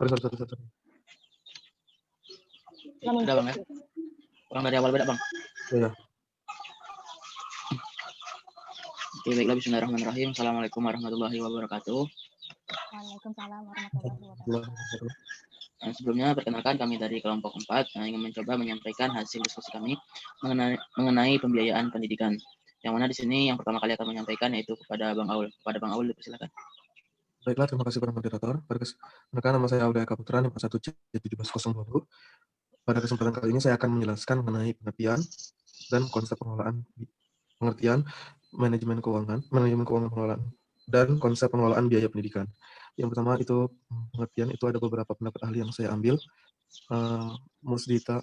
Sorry. Udah Bang ya? Ulang dari awal beda Bang? Iya. Oke, baiklah, bismillahirrahmanirrahim. Assalamualaikum warahmatullahi wabarakatuh. Waalaikumsalam warahmatullahi wabarakatuh. Sebelumnya, perkenalkan kami dari kelompok 4 ingin mencoba menyampaikan hasil diskusi kami mengenai pembiayaan pendidikan. Yang mana di sini yang pertama kali akan menyampaikan yaitu kepada Bang Aul. Kepada Bang Aul, dipersilakan. Baiklah, terima kasih para moderator. Perkenalkan, nama saya Aulia Eka Putra, 41C17020. Pada kesempatan kali ini saya akan menjelaskan mengenai pengertian dan konsep pengertian manajemen keuangan pengelolaan, dan konsep pengelolaan biaya pendidikan. Yang pertama itu pengertian, itu ada beberapa pendapat ahli yang saya ambil. Musdito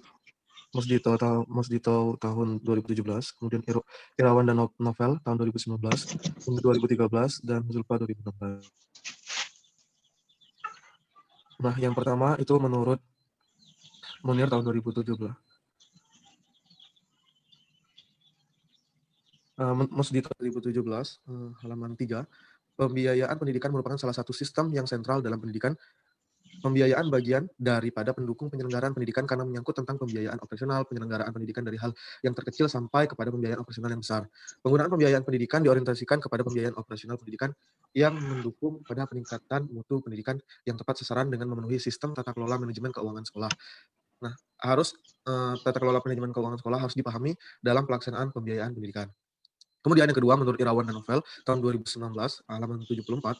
tahun 2017, kemudian Irawan dan Novel tahun 2019, 2013, dan Zulfa 2016. Nah, yang pertama itu menurut Munir tahun 2017. Musdito 2017, halaman 3. Pembiayaan pendidikan merupakan salah satu sistem yang sentral dalam pendidikan. Pembiayaan bagian daripada pendukung penyelenggaraan pendidikan karena menyangkut tentang pembiayaan operasional penyelenggaraan pendidikan dari hal yang terkecil sampai kepada pembiayaan operasional yang besar. Penggunaan pembiayaan pendidikan diorientasikan kepada pembiayaan operasional pendidikan yang mendukung pada peningkatan mutu pendidikan yang tepat sasaran dengan memenuhi sistem tata kelola manajemen keuangan sekolah. Nah, tata kelola manajemen keuangan sekolah harus dipahami dalam pelaksanaan pembiayaan pendidikan. Kemudian yang kedua, menurut Irawan dan Novel tahun 2019, halaman 74,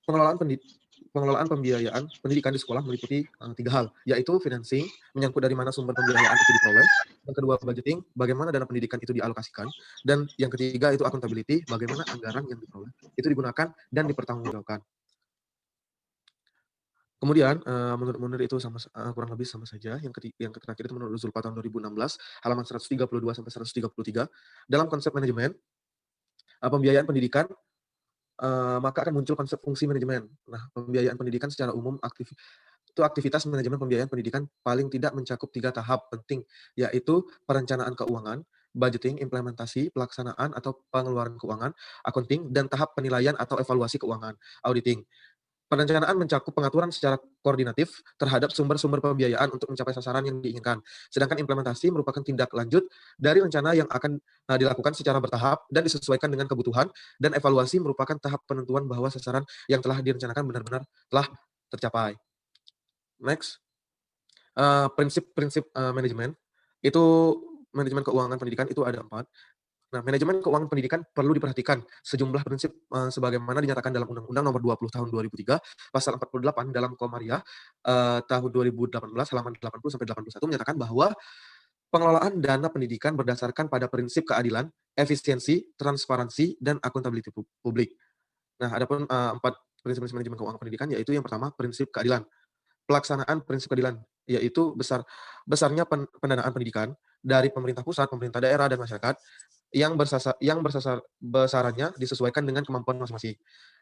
pengelolaan pembiayaan pendidikan di sekolah meliputi 3 hal, yaitu financing, menyangkut dari mana sumber pembiayaan itu diperoleh. Yang kedua, budgeting, bagaimana dana pendidikan itu dialokasikan. Dan yang ketiga itu accountability, bagaimana anggaran yang diperoleh itu digunakan dan dipertanggungjawabkan. Kemudian, menurut Munir itu kurang lebih sama saja. Yang terakhir itu menurut Zulfa tahun 2016, halaman 132 sampai 133. Dalam konsep manajemen pembiayaan pendidikan, maka akan muncul konsep fungsi manajemen. Nah, pembiayaan pendidikan secara umum aktivitas manajemen pembiayaan pendidikan paling tidak mencakup 3 tahap penting, yaitu perencanaan keuangan, budgeting, implementasi, pelaksanaan atau pengeluaran keuangan, accounting, dan tahap penilaian atau evaluasi keuangan, auditing. Perencanaan mencakup pengaturan secara koordinatif terhadap sumber-sumber pembiayaan untuk mencapai sasaran yang diinginkan. Sedangkan implementasi merupakan tindak lanjut dari rencana yang akan dilakukan secara bertahap dan disesuaikan dengan kebutuhan, dan evaluasi merupakan tahap penentuan bahwa sasaran yang telah direncanakan benar-benar telah tercapai. Next, prinsip-prinsip manajemen keuangan pendidikan itu ada 4. Nah, manajemen keuangan pendidikan perlu diperhatikan sejumlah prinsip sebagaimana dinyatakan dalam Undang-Undang Nomor 20 Tahun 2003, Pasal 48 dalam Komariah tahun 2018 halaman 80 sampai 81 menyatakan bahwa pengelolaan dana pendidikan berdasarkan pada prinsip keadilan, efisiensi, transparansi, dan akuntabilitas publik. Nah, adapun 4 prinsip manajemen keuangan pendidikan, yaitu yang pertama prinsip keadilan. Pelaksanaan prinsip keadilan, yaitu besarnya pendanaan pendidikan dari pemerintah pusat, pemerintah daerah, dan masyarakat yang besarannya disesuaikan dengan kemampuan masing-masing.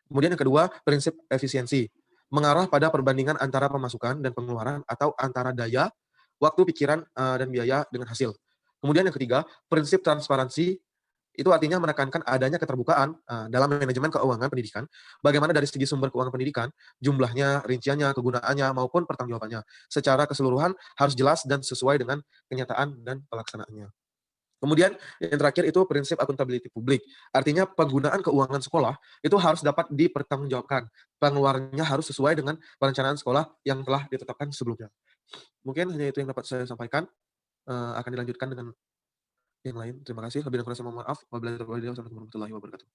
Kemudian yang kedua, prinsip efisiensi, mengarah pada perbandingan antara pemasukan dan pengeluaran atau antara daya, waktu, pikiran, dan biaya dengan hasil. Kemudian yang ketiga, prinsip transparansi, itu artinya menekankan adanya keterbukaan dalam manajemen keuangan pendidikan, bagaimana dari segi sumber keuangan pendidikan, jumlahnya, rinciannya, kegunaannya, maupun pertanggungjawabannya. Secara keseluruhan harus jelas dan sesuai dengan kenyataan dan pelaksanaannya. Kemudian yang terakhir itu prinsip akuntabilitas publik. Artinya penggunaan keuangan sekolah itu harus dapat dipertanggungjawabkan. Pengeluarannya harus sesuai dengan perencanaan sekolah yang telah ditetapkan sebelumnya. Mungkin hanya itu yang dapat saya sampaikan. Akan dilanjutkan dengan yang lain. Terima kasih. Lebih dan kurang saya mohon maaf. Wassalamualaikum warahmatullahi wabarakatuh.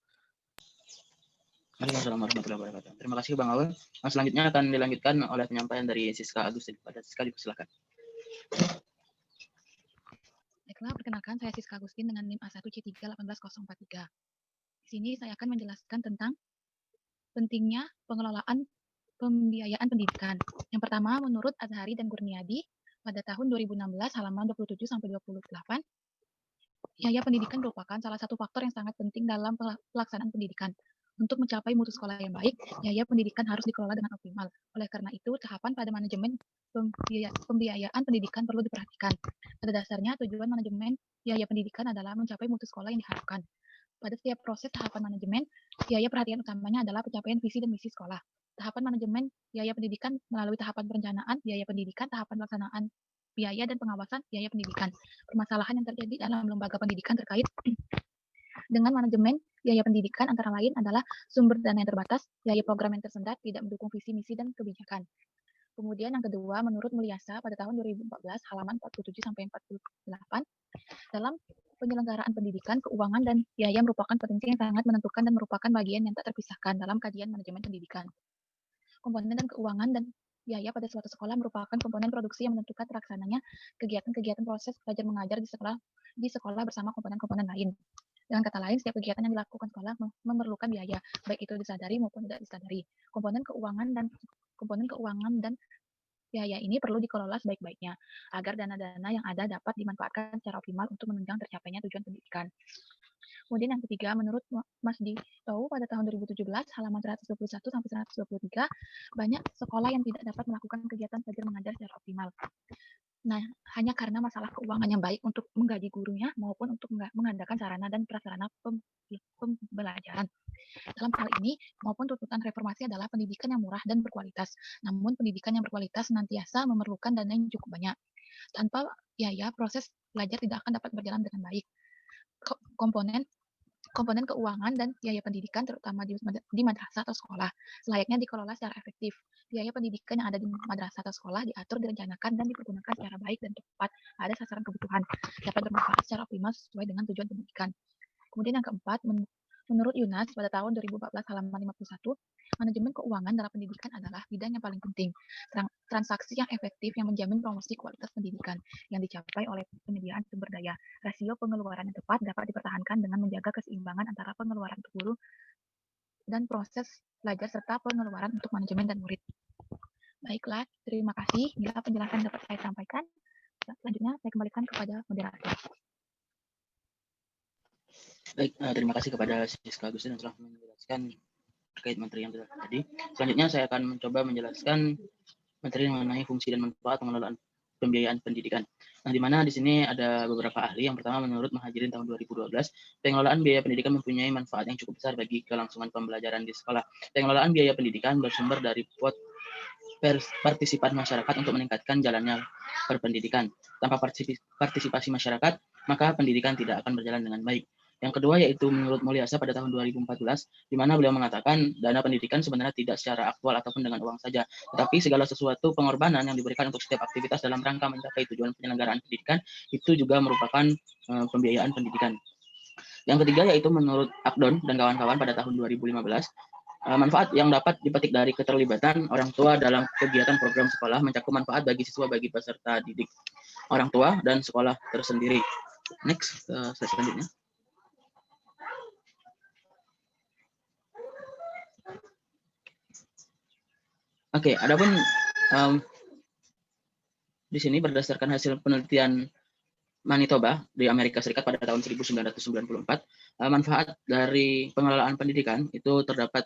Waalaikumsalam warahmatullahi wabarakatuh. Terima kasih Bang Aul. Nah, selanjutnya akan dilanjutkan oleh penyampaian dari Siska Agustin. Pada Siska, dipersilakan. Baiklah, perkenalkan saya Siska Agustin dengan NIM A1C3-18043. Di sini saya akan menjelaskan tentang pentingnya pengelolaan pembiayaan pendidikan. Yang pertama, menurut Azhari dan Kurniadi, pada tahun 2016 halaman 27-28, biaya pendidikan merupakan salah satu faktor yang sangat penting dalam pelaksanaan pendidikan. Untuk mencapai mutu sekolah yang baik, biaya pendidikan harus dikelola dengan optimal. Oleh karena itu, tahapan pada manajemen pembiayaan pendidikan perlu diperhatikan. Pada dasarnya, tujuan manajemen biaya pendidikan adalah mencapai mutu sekolah yang diharapkan. Pada setiap proses tahapan manajemen, biaya perhatian utamanya adalah pencapaian visi dan misi sekolah. tahapan manajemen biaya pendidikan melalui tahapan perencanaan biaya pendidikan, tahapan pelaksanaan biaya dan pengawasan biaya pendidikan. Permasalahan yang terjadi dalam lembaga pendidikan terkait dengan manajemen biaya pendidikan antara lain adalah sumber dana yang terbatas, biaya program yang tersendat, tidak mendukung visi, misi, dan kebijakan. Kemudian yang kedua, menurut Mulyasa pada tahun 2014 halaman 47 sampai 48, dalam penyelenggaraan pendidikan, keuangan dan biaya merupakan potensi yang sangat menentukan dan merupakan bagian yang tak terpisahkan dalam kajian manajemen pendidikan. Komponen dan keuangan dan biaya pada suatu sekolah merupakan komponen produksi yang menentukan terlaksananya kegiatan-kegiatan proses belajar mengajar di sekolah bersama komponen-komponen lain. Dengan kata lain, setiap kegiatan yang dilakukan sekolah memerlukan biaya, baik itu disadari maupun tidak disadari. Komponen keuangan dan biaya ini perlu dikelola sebaik-baiknya agar dana-dana yang ada dapat dimanfaatkan secara optimal untuk menunjang tercapainya tujuan pendidikan. Kemudian yang ketiga, menurut Mas Dito pada tahun 2017 halaman 121 sampai 123, banyak sekolah yang tidak dapat melakukan kegiatan belajar mengajar secara optimal. Nah, hanya karena masalah keuangan yang baik untuk menggaji gurunya maupun untuk mengadakan sarana dan prasarana pembelajaran. Dalam hal ini, maupun tuntutan reformasi adalah pendidikan yang murah dan berkualitas. Namun, pendidikan yang berkualitas senantiasa memerlukan dana yang cukup banyak. Tanpa biaya, proses belajar tidak akan dapat berjalan dengan baik. Komponen keuangan dan biaya pendidikan terutama di madrasah atau sekolah selayaknya dikelola secara efektif. Biaya pendidikan yang ada di madrasah atau sekolah diatur, direncanakan, dan dipergunakan secara baik dan tepat pada sasaran kebutuhan, dapat bermanfaat secara optimal sesuai dengan tujuan pendidikan. Kemudian yang keempat, menurut Yunas pada tahun 2014 halaman 51, manajemen keuangan dalam pendidikan adalah bidang yang paling penting. Transaksi yang efektif yang menjamin promosi kualitas pendidikan yang dicapai oleh penyediaan sumber daya. Rasio pengeluaran yang tepat dapat dipertahankan dengan menjaga keseimbangan antara pengeluaran untuk guru dan proses belajar serta pengeluaran untuk manajemen dan murid. Baiklah, terima kasih. Bila penjelasan dapat saya sampaikan, selanjutnya saya kembalikan kepada moderator. Baik, terima kasih kepada Siska Agustin yang telah menjelaskan terkait materi yang tadi. Selanjutnya saya akan mencoba menjelaskan materi mengenai fungsi dan manfaat pengelolaan pembiayaan pendidikan. Nah, di mana di sini ada beberapa ahli. Yang pertama, menurut Muhajirin tahun 2012, pengelolaan biaya pendidikan mempunyai manfaat yang cukup besar bagi kelangsungan pembelajaran di sekolah. Pengelolaan biaya pendidikan bersumber dari partisipan masyarakat untuk meningkatkan jalannya berpendidikan. Tanpa partisipasi masyarakat, maka pendidikan tidak akan berjalan dengan baik. Yang kedua yaitu menurut Mulyasa pada tahun 2014, di mana beliau mengatakan dana pendidikan sebenarnya tidak secara aktual ataupun dengan uang saja, tetapi segala sesuatu pengorbanan yang diberikan untuk setiap aktivitas dalam rangka mencapai tujuan penyelenggaraan pendidikan itu juga merupakan pembiayaan pendidikan. Yang ketiga yaitu menurut Akdon dan kawan-kawan pada tahun 2015, manfaat yang dapat dipetik dari keterlibatan orang tua dalam kegiatan program sekolah mencakup manfaat bagi siswa, bagi peserta didik, orang tua, dan sekolah tersendiri. Next, slide selanjutnya. Oke, adapun di sini berdasarkan hasil penelitian Manitoba di Amerika Serikat pada tahun 1994, manfaat dari pengelolaan pendidikan itu terdapat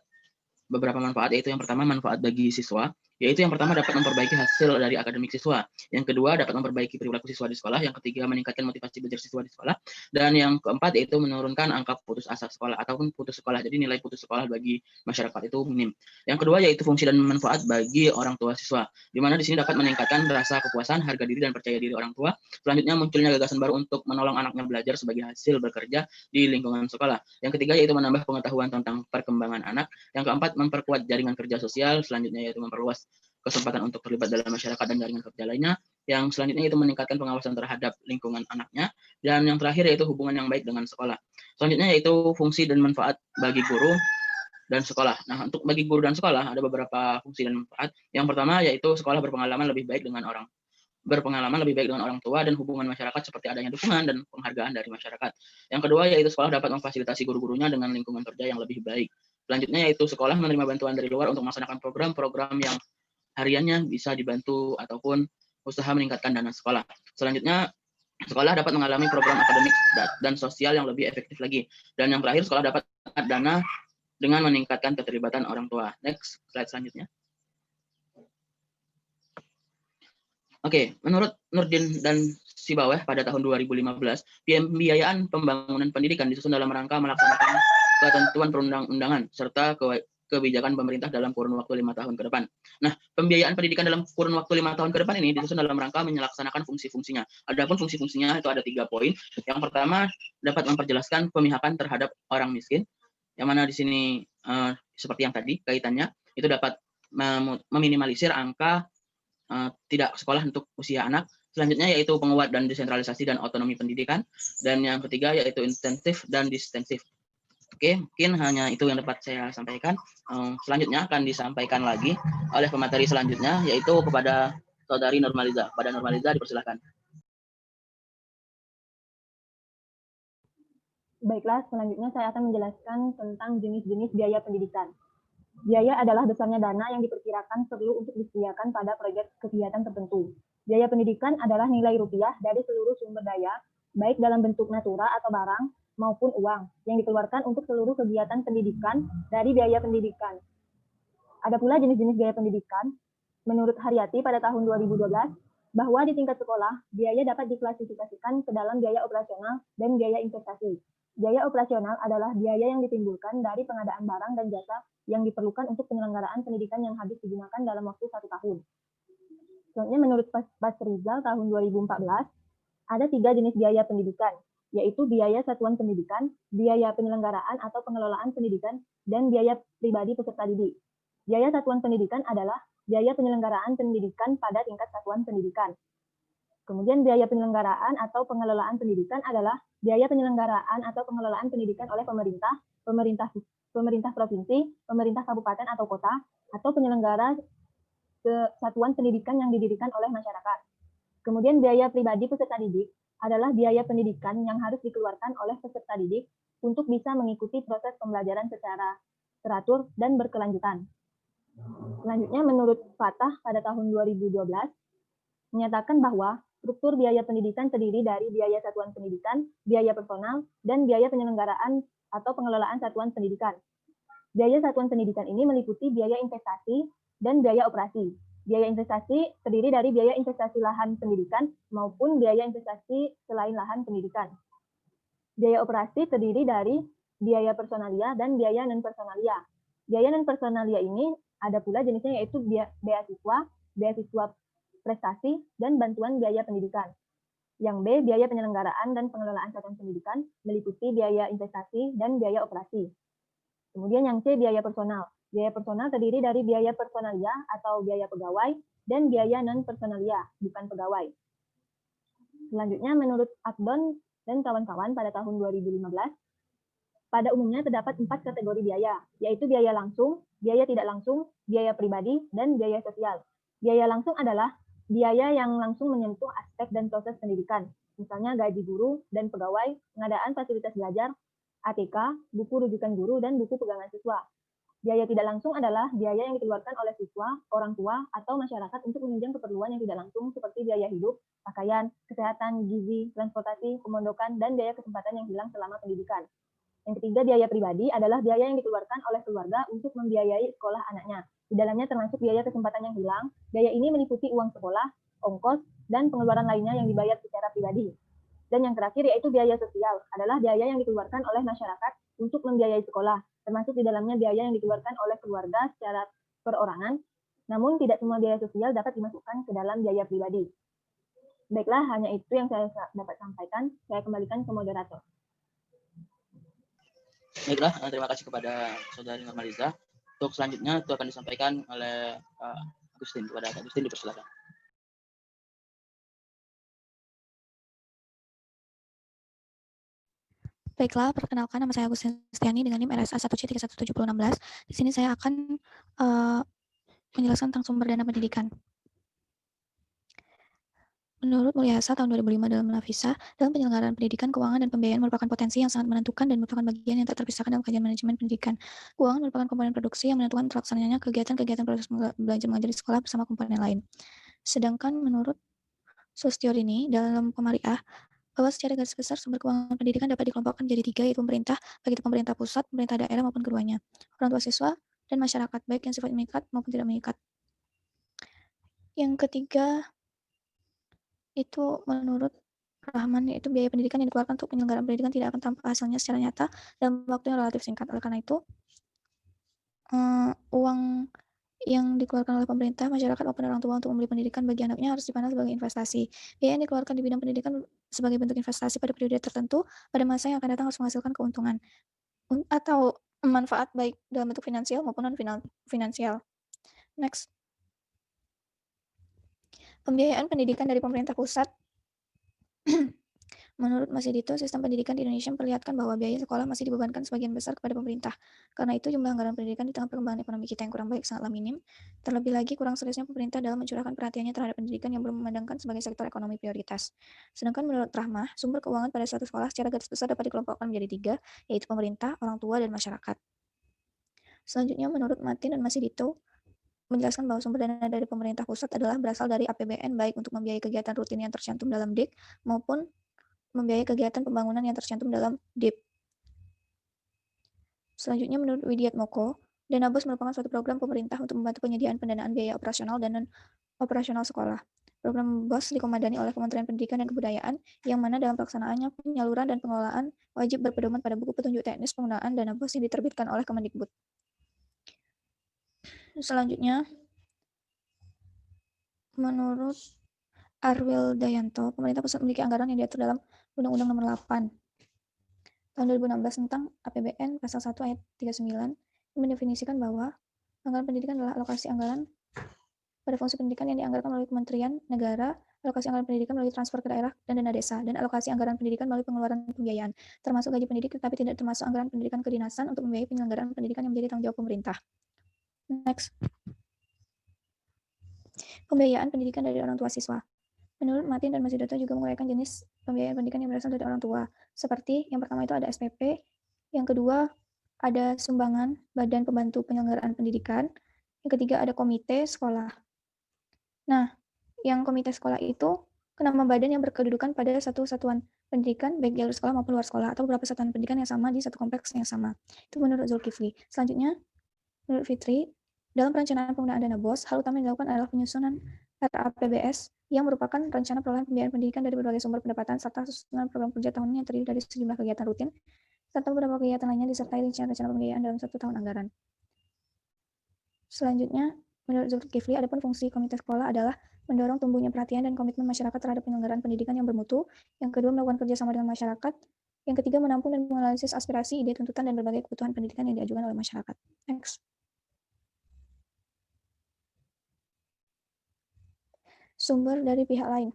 beberapa manfaat, yaitu yang pertama manfaat bagi siswa, yaitu yang pertama dapat memperbaiki hasil dari akademik siswa, yang kedua dapat memperbaiki perilaku siswa di sekolah, yang ketiga meningkatkan motivasi belajar siswa di sekolah, dan yang keempat yaitu menurunkan angka putus asa sekolah ataupun putus sekolah. Jadi nilai putus sekolah bagi masyarakat itu minim. Yang kedua yaitu fungsi dan manfaat bagi orang tua siswa, di mana di sini dapat meningkatkan rasa kepuasan, harga diri, dan percaya diri orang tua. Selanjutnya munculnya gagasan baru untuk menolong anaknya belajar sebagai hasil bekerja di lingkungan sekolah. Yang ketiga yaitu menambah pengetahuan tentang perkembangan anak. Yang keempat memperkuat jaringan kerja sosial. Selanjutnya yaitu memperluas kesempatan untuk terlibat dalam masyarakat dan jaringan kerja lainnya. Yang selanjutnya yaitu meningkatkan pengawasan terhadap lingkungan anaknya. Dan yang terakhir yaitu hubungan yang baik dengan sekolah. Selanjutnya yaitu fungsi dan manfaat bagi guru dan sekolah. Nah, untuk bagi guru dan sekolah ada beberapa fungsi dan manfaat. Yang pertama yaitu sekolah berpengalaman lebih baik dengan orang tua dan hubungan masyarakat seperti adanya dukungan dan penghargaan dari masyarakat. Yang kedua yaitu sekolah dapat memfasilitasi guru-gurunya dengan lingkungan kerja yang lebih baik. Selanjutnya yaitu sekolah menerima bantuan dari luar untuk melaksanakan program-program yang hariannya bisa dibantu ataupun usaha meningkatkan dana sekolah. Selanjutnya sekolah dapat mengalami program akademik dan sosial yang lebih efektif lagi. Dan yang terakhir sekolah dapat dana dengan meningkatkan keterlibatan orang tua. Next, slide selanjutnya. Oke, menurut Nurdin dan Sibaweh pada tahun 2015, pembiayaan pembangunan pendidikan disusun dalam rangka melaksanakan ketentuan perundang-undangan serta kebijakan pemerintah dalam kurun waktu 5 tahun ke depan. Nah, pembiayaan pendidikan dalam kurun waktu 5 tahun ke depan ini disusun dalam rangka melaksanakan fungsi-fungsinya. Adapun fungsi-fungsinya itu ada 3 poin. Yang pertama, dapat memperjelaskan pemihakan terhadap orang miskin, yang mana di sini seperti yang tadi kaitannya, itu dapat meminimalisir angka tidak sekolah untuk usia anak. Selanjutnya yaitu penguat dan desentralisasi dan otonomi pendidikan. Dan yang ketiga yaitu intensif dan distensif. Oke, mungkin hanya itu yang dapat saya sampaikan. Selanjutnya akan disampaikan lagi oleh pemateri selanjutnya, yaitu kepada Saudari Nurmaliza. Pada Nurmaliza dipersilakan. Baiklah, selanjutnya saya akan menjelaskan tentang jenis-jenis biaya pendidikan. Biaya adalah besarnya dana yang diperkirakan perlu untuk disediakan pada proyek kegiatan tertentu. Biaya pendidikan adalah nilai rupiah dari seluruh sumber daya, baik dalam bentuk natura atau barang maupun uang, yang dikeluarkan untuk seluruh kegiatan pendidikan dari biaya pendidikan. Ada pula jenis-jenis biaya pendidikan. Menurut Haryati pada tahun 2012, bahwa di tingkat sekolah, biaya dapat diklasifikasikan ke dalam biaya operasional dan biaya investasi. Biaya operasional adalah biaya yang ditimbulkan dari pengadaan barang dan jasa yang diperlukan untuk penyelenggaraan pendidikan yang habis digunakan dalam waktu 1 tahun. Selanjutnya menurut Pasrizal tahun 2014, ada 3 jenis biaya pendidikan, yaitu biaya satuan pendidikan, biaya penyelenggaraan atau pengelolaan pendidikan, dan biaya pribadi peserta didik. Biaya satuan pendidikan adalah biaya penyelenggaraan pendidikan pada tingkat satuan pendidikan. Kemudian biaya penyelenggaraan atau pengelolaan pendidikan adalah biaya penyelenggaraan atau pengelolaan pendidikan oleh pemerintah, pemerintah provinsi, pemerintah kabupaten atau kota, atau penyelenggara satuan pendidikan yang didirikan oleh masyarakat. Kemudian biaya pribadi peserta didik adalah biaya pendidikan yang harus dikeluarkan oleh peserta didik untuk bisa mengikuti proses pembelajaran secara teratur dan berkelanjutan. Selanjutnya menurut Fatah pada tahun 2012 menyatakan bahwa struktur biaya pendidikan terdiri dari biaya satuan pendidikan, biaya personal, dan biaya penyelenggaraan atau pengelolaan satuan pendidikan. Biaya satuan pendidikan ini meliputi biaya investasi dan biaya operasi. Biaya investasi terdiri dari biaya investasi lahan pendidikan maupun biaya investasi selain lahan pendidikan. Biaya operasi terdiri dari biaya personalia dan biaya non-personalia. Biaya non-personalia ini ada pula jenisnya yaitu beasiswa, beasiswa prestasi, dan bantuan biaya pendidikan. Yang B, biaya penyelenggaraan dan pengelolaan satuan pendidikan, meliputi biaya investasi dan biaya operasi. Kemudian yang C, biaya personal. Biaya personal terdiri dari biaya personalia atau biaya pegawai dan biaya non-personalia, bukan pegawai. Selanjutnya, menurut Akdon dan kawan-kawan pada tahun 2015, pada umumnya terdapat 4 kategori biaya, yaitu biaya langsung, biaya tidak langsung, biaya pribadi, dan biaya sosial. Biaya langsung adalah biaya yang langsung menyentuh aspek dan proses pendidikan, misalnya gaji guru dan pegawai, pengadaan fasilitas belajar, ATK, buku rujukan guru, dan buku pegangan siswa. Biaya tidak langsung adalah biaya yang dikeluarkan oleh siswa, orang tua, atau masyarakat untuk menunjang keperluan yang tidak langsung seperti biaya hidup, pakaian, kesehatan, gizi, transportasi, pemondokan, dan biaya kesempatan yang hilang selama pendidikan. Yang ketiga, biaya pribadi adalah biaya yang dikeluarkan oleh keluarga untuk membiayai sekolah anaknya. Di dalamnya termasuk biaya kesempatan yang hilang. Biaya ini meliputi uang sekolah, ongkos, dan pengeluaran lainnya yang dibayar secara pribadi. Dan yang terakhir yaitu biaya sosial, adalah biaya yang dikeluarkan oleh masyarakat untuk membiayai sekolah, termasuk di dalamnya biaya yang dikeluarkan oleh keluarga secara perorangan, namun tidak semua biaya sosial dapat dimasukkan ke dalam biaya pribadi. Baiklah, hanya itu yang saya dapat sampaikan. Saya kembalikan ke moderator. Baiklah, terima kasih kepada Saudari Normaliza. Untuk selanjutnya itu akan disampaikan oleh Agustin. Kepada Agustin dipersilakan. Baiklah, perkenalkan nama saya Agustin Setiani dengan NIM RSA 1C31716. Di sini saya akan menjelaskan tentang sumber dana pendidikan. Menurut Mulyasa tahun 2005 dalam Nafisa, dalam penyelenggaraan pendidikan, keuangan dan pembiayaan merupakan potensi yang sangat menentukan dan merupakan bagian yang tak terpisahkan dalam kajian manajemen pendidikan. Keuangan merupakan komponen produksi yang menentukan terlaksananya kegiatan-kegiatan proses belajar mengajar di sekolah bersama komponen lain. Sedangkan menurut Sustiorini dalam Komariah, bahwa secara garis besar sumber keuangan pendidikan dapat dikelompokkan menjadi 3, yaitu pemerintah, baik itu pemerintah pusat, pemerintah daerah maupun keduanya, orang tua siswa, dan masyarakat, baik yang sifatnya mengikat maupun tidak mengikat. Yang ketiga itu menurut Rahman, yaitu biaya pendidikan yang dikeluarkan untuk penyelenggaraan pendidikan tidak akan tampak hasilnya secara nyata dalam waktu yang relatif singkat. Oleh karena itu, uang yang dikeluarkan oleh pemerintah, masyarakat maupun orang tua untuk membeli pendidikan bagi anaknya harus dipandang sebagai investasi. Biaya yang dikeluarkan di bidang pendidikan sebagai bentuk investasi pada periode tertentu pada masa yang akan datang harus menghasilkan keuntungan atau manfaat baik dalam bentuk finansial maupun non-finansial. Next. Pembiayaan pendidikan dari pemerintah pusat. Menurut Mas Edito, sistem pendidikan di Indonesia memperlihatkan bahwa biaya sekolah masih dibebankan sebagian besar kepada pemerintah. Karena itu, jumlah anggaran pendidikan di tengah perkembangan ekonomi kita yang kurang baik sangatlah minim. Terlebih lagi, kurang seriusnya pemerintah dalam mencurahkan perhatiannya terhadap pendidikan yang belum memandangkan sebagai sektor ekonomi prioritas. Sedangkan menurut Rahmah, sumber keuangan pada suatu sekolah secara garis besar dapat dikelompokkan menjadi 3, yaitu pemerintah, orang tua, dan masyarakat. Selanjutnya, menurut Martin dan Mas Edito, menjelaskan bahwa sumber dana dari pemerintah pusat adalah berasal dari APBN baik untuk membiayai kegiatan rutin yang tercantum dalam DIK maupun membiayai kegiatan pembangunan yang tercantum dalam DIP. Selanjutnya, menurut Widiatmoko, Dana BOS merupakan suatu program pemerintah untuk membantu penyediaan pendanaan biaya operasional dan non-operasional sekolah. Program BOS dikomandani oleh Kementerian Pendidikan dan Kebudayaan, yang mana dalam pelaksanaannya penyaluran dan pengelolaan wajib berpedoman pada buku petunjuk teknis penggunaan dana BOS yang diterbitkan oleh Kemendikbud. Selanjutnya, menurut Arwil Dayanto, pemerintah pusat memiliki anggaran yang diatur dalam Undang-Undang Nomor 8 Tahun 2016 tentang APBN Pasal 1 Ayat 39 yang mendefinisikan bahwa anggaran pendidikan adalah alokasi anggaran pada fungsi pendidikan yang dianggarkan melalui Kementerian Negara, alokasi anggaran pendidikan melalui transfer ke daerah dan dana desa, dan alokasi anggaran pendidikan melalui pengeluaran pembiayaan, termasuk gaji pendidik tetapi tidak termasuk anggaran pendidikan kedinasan untuk membiayai penyelenggaraan pendidikan yang menjadi tanggung jawab pemerintah. Next. Pembiayaan pendidikan dari orang tua siswa. Menurut Martin dan Mas Hidoto juga menguraikan jenis pembiayaan pendidikan yang berasal dari orang tua. Seperti yang pertama itu ada SPP, yang kedua ada sumbangan Badan Pembantu Penyelenggaraan Pendidikan, yang ketiga ada komite sekolah. Nah, yang komite sekolah itu nama badan yang berkedudukan pada satu satuan pendidikan baik jalur sekolah maupun luar sekolah atau beberapa satuan pendidikan yang sama di satu kompleks yang sama. Itu menurut Zulkifli. Selanjutnya, menurut Fitri, dalam perencanaan penggunaan dana BOS, hal utama yang dilakukan adalah penyusunan RAPBS yang merupakan rencana perolehan pembiayaan pendidikan dari berbagai sumber pendapatan serta susunan program kerja tahunan yang terdiri dari sejumlah kegiatan rutin serta beberapa kegiatan lainnya disertai rincian rencana pembiayaan dalam satu tahun anggaran. Selanjutnya, menurut Zulkifli, adapun fungsi komite sekolah adalah mendorong tumbuhnya perhatian dan komitmen masyarakat terhadap penyelenggaraan pendidikan yang bermutu, yang kedua melakukan kerjasama dengan masyarakat, yang ketiga menampung dan menganalisis aspirasi, ide, tuntutan, dan berbagai kebutuhan pendidikan yang diajukan oleh masyarakat. Next. Sumber dari pihak lain.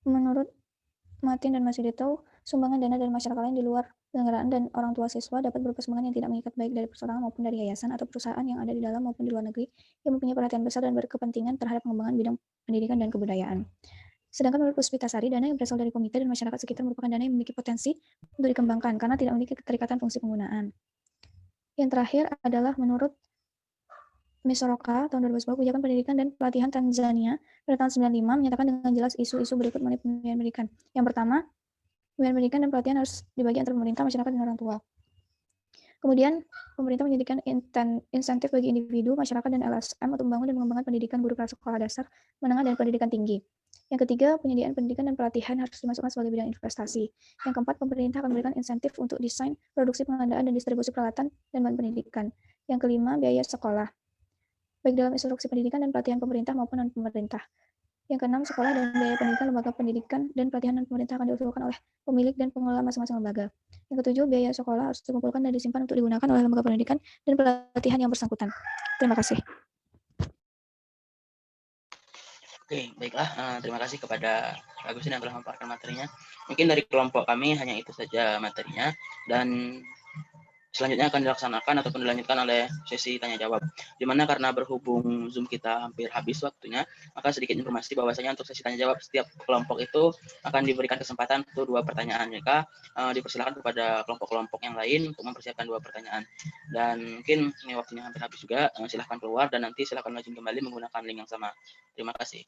Menurut Martin dan Mas Hidoto, sumbangan dana dari masyarakat lain di luar penyelenggaraan dan orang tua siswa dapat berupa sumbangan yang tidak mengikat baik dari perseorangan maupun dari yayasan atau perusahaan yang ada di dalam maupun di luar negeri yang mempunyai perhatian besar dan berkepentingan terhadap pengembangan bidang pendidikan dan kebudayaan. Sedangkan menurut Puspitasari, dana yang berasal dari komite dan masyarakat sekitar merupakan dana yang memiliki potensi untuk dikembangkan karena tidak memiliki keterikatan fungsi penggunaan. Yang terakhir adalah menurut Misoroka tahun 2010, kebijakan pendidikan dan pelatihan Tanzania pada tahun 95 menyatakan dengan jelas isu-isu berikut mengenai pembiayaan pendidikan. Yang pertama, pembiayaan pendidikan dan pelatihan harus dibagi antara pemerintah, masyarakat, dan orang tua. Kemudian, pemerintah menyediakan insentif bagi individu, masyarakat, dan LSM untuk membangun dan mengembangkan pendidikan guru prasekolah dasar, menengah, dan pendidikan tinggi. Yang ketiga, penyediaan pendidikan dan pelatihan harus dimasukkan sebagai bidang investasi. Yang keempat, pemerintah akan memberikan insentif untuk desain, produksi, pengadaan, dan distribusi peralatan dan bahan pendidikan. Yang kelima, biaya sekolah, baik dalam instruksi pendidikan dan pelatihan pemerintah maupun non-pemerintah. Yang keenam, sekolah dan biaya pendidikan lembaga pendidikan dan pelatihan non-pemerintah akan diusulkan oleh pemilik dan pengelola masing-masing lembaga. Yang ketujuh, biaya sekolah harus dikumpulkan dan disimpan untuk digunakan oleh lembaga pendidikan dan pelatihan yang bersangkutan. Terima kasih. Oke, baiklah. Terima kasih kepada Agustin yang telah memaparkan materinya. Mungkin dari kelompok kami hanya itu saja materinya, dan selanjutnya akan dilaksanakan ataupun dilanjutkan oleh sesi tanya jawab. Di mana karena berhubung Zoom kita hampir habis waktunya, maka sedikit informasi bahwasanya untuk sesi tanya jawab setiap kelompok itu akan diberikan kesempatan untuk 2 pertanyaan. Maka dipersilakan kepada kelompok-kelompok yang lain untuk mempersiapkan 2 pertanyaan. Dan mungkin ini waktunya hampir habis juga, silahkan keluar dan nanti silahkan login kembali menggunakan link yang sama. Terima kasih.